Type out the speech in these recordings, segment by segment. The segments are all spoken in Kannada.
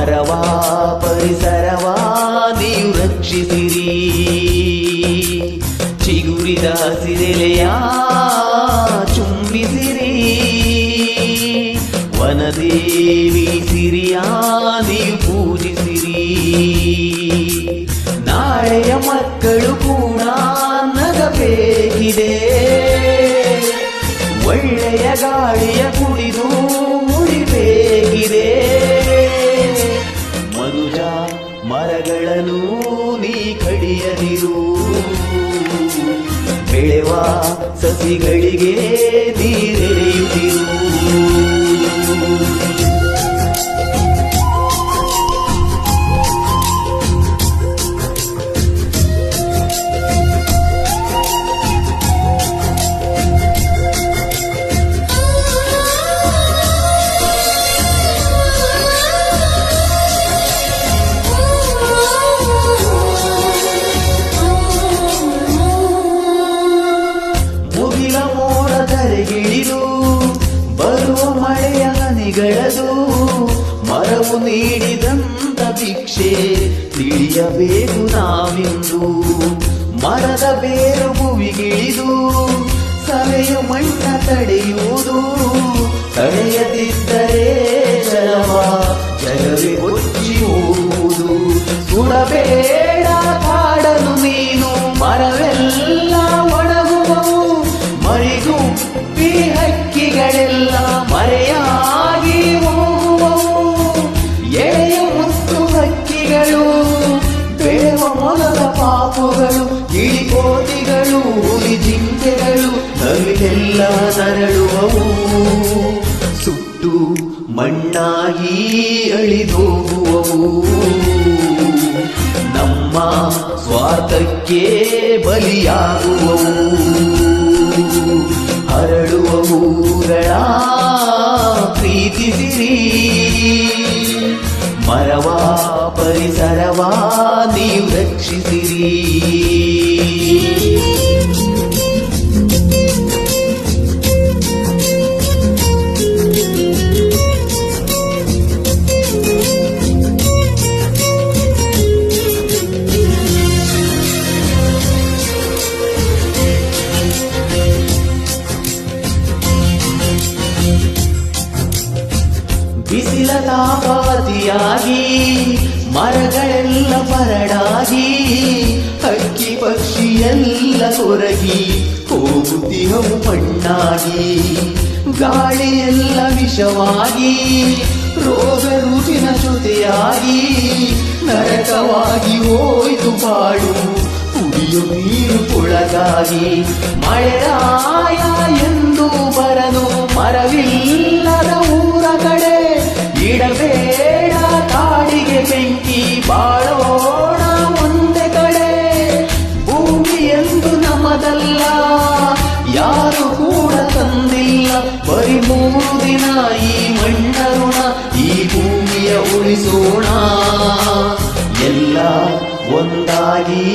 ಮರವಾ ಪರಿಸರವಾ ನೀವು ರಕ್ಷಿಸಿರಿ. ಚಿಗುರಿದ ಹಸಿರೆಲೆಯ ಚುಂಬಿಸಿರಿ. ವನದೇವಿ ಸಿರಿಯ ನೀವು ಪೂಜಿಸಿರಿ. ನಾಳೆಯ ಮಕ್ಕಳು ಕೂಡ ನಗಬೇಕಿದೆ. ಒಳ್ಳೆಯ ಗಾಳಿಯ ಕುಡಿದು ಉಳಿಬೇಕಿದೆ. ಮನುಜ ಮರಗಳನ್ನು ನೀ ಕಡಿಯದಿರು. ಬೆಳೆವ ಸಸಿಗಳಿಗೆ ನೀರೆರೆಯುತ್ತಿರು. ಗಿಳಿದು ಬರುವ ಮಳೆಯ ಹನಿಗಳದು ಮರವು ನೀಡಿದಂತ ಭಿಕ್ಷೆ ತಿಳಿಯಬೇಕು ನಾವಿಂದು. ಮರದ ಬೇರು ಭುವಿಗಿಳಿದು ಸವೆಯು ಮಣ್ಣ ತಡೆಯುವುದು. ತಡೆಯದಿದ್ದರೆ ಜಲವೇ ಕೊಚ್ಚಿ ಹೋಗುವುದು. ಸುಡಬೇಡ ಕಾಡಲು ನೀನು, ಮರವೆಲ್ಲ ಒಣಗುವವು. ಮರಿಗುಪ್ಪಿ ಹಕ್ಕಿಗಳೆಲ್ಲ ಮರೆಯಾಗಿ ಹೋಗುವವು. ಎಳೆಯ ಮುತ್ತು ಹಕ್ಕಿಗಳು, ಬೆಳೆವ ಮೊಲದ ಪಾಪುಗಳು, ಗಿಳಿಕೋತಿಗಳು, ಹುಲಿ ಜಿಂಕೆಗಳು ನವಿಲೆಲ್ಲ ನರಳುವವು. ಸುಟ್ಟು ಮಣ್ಣಾಗಿ ಅಳಿದೋಗುವವು. ನಮ್ಮ ಸ್ವಾರ್ಥಕ್ಕೆ ಬಲಿಯಾಗುವವು. ಹರಡುವ ಹೂಗಳ ಪ್ರೀತಿಸಿರಿ. ಮರವಾ ಪರಿಸರವಾ ನೀವು ರಕ್ಷಿಸಿರಿ. ಬಿಸಿಲ ತಾಪಾತಿಯಾಗಿ ಮರಗಳೆಲ್ಲ ಬರಡಾಗಿ ಹಕ್ಕಿ ಪಕ್ಷಿ ಎಲ್ಲ ಕೊರಗಿ ಹೋಗುತ್ತಿಹವು ಮಣ್ಣಾಗಿ. ಗಾಳಿಯೆಲ್ಲ ವಿಷವಾಗಿ ರೋಗ ರುಚಿನ ಜೊತೆಯಾಗಿ ನರಕವಾಗಿ ಹೋಯ್ತು ಬಾಳು ಕುಡಿಯೋ ನೀರು ಕೊಳಗಾಗಿ. ಮಳೆರಾಯ ಎಂದು ಬರನು ಮರವಿಲ್ಲದ ಊರ ಕಡೆ. ಇಡಬೇಡ ಕಾಡಿಗೆ ಬೆಂಕಿ, ಬಾಳೋಣ ಒಂದೇ ಕಡೆ. ಭೂಮಿ ಎಂದು ನಮ್ಮದಲ್ಲ, ಯಾರು ಕೂಡ ತಂದಿಲ್ಲ. ಬರೀ 3 ದಿನ ಈ ಮಣ್ಣ ಋಣ, ಈ ಭೂಮಿಯ ಉಳಿಸೋಣ. ಎಲ್ಲ ಒಂದಾಗಿ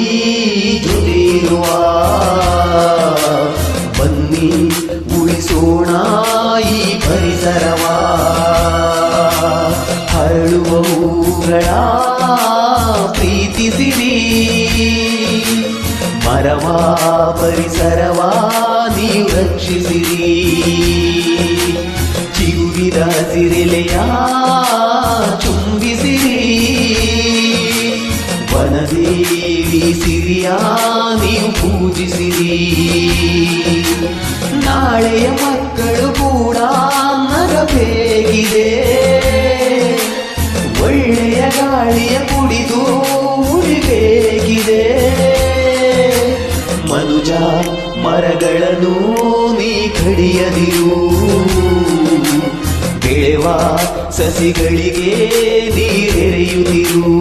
ಜೊತೆಯಿರುವ ಬನ್ನಿ ಉಳಿಸೋಣ ಈ ಪರಿಸರವಾ. ಹರಳುವ ಹೂಗಳ ಪ್ರೀತಿಸಿರಿ. ಮರವಾ ಪರಿಸರವಾ ನೀವು ರಕ್ಷಿಸಿರಿ. ಚಿಗುರಿದ ಹಸಿರೆಲೆಯ ಚುಂಬಿಸಿರಿ. ವನದೇವಿ ಸಿರಿಯ ನೀವು ಪೂಜಿಸಿರಿ. ನಾಳೆಯ ಮಕ್ಕಳು ಕೂಡ ನಗಬೇಕಿದೆ. ಒಳ್ಳೆಯ ಗಾಳಿಯ ಕುಡಿದು ಉಳಿಬೇಕಿದೆ. ಮನುಜ ಮರಗಳನ್ನು ನೀ ಕಡಿಯದಿರು. ಬೆಳೆವ ಸಸಿಗಳಿಗೆ ನೀರೆರೆಯುತ್ತಿರು.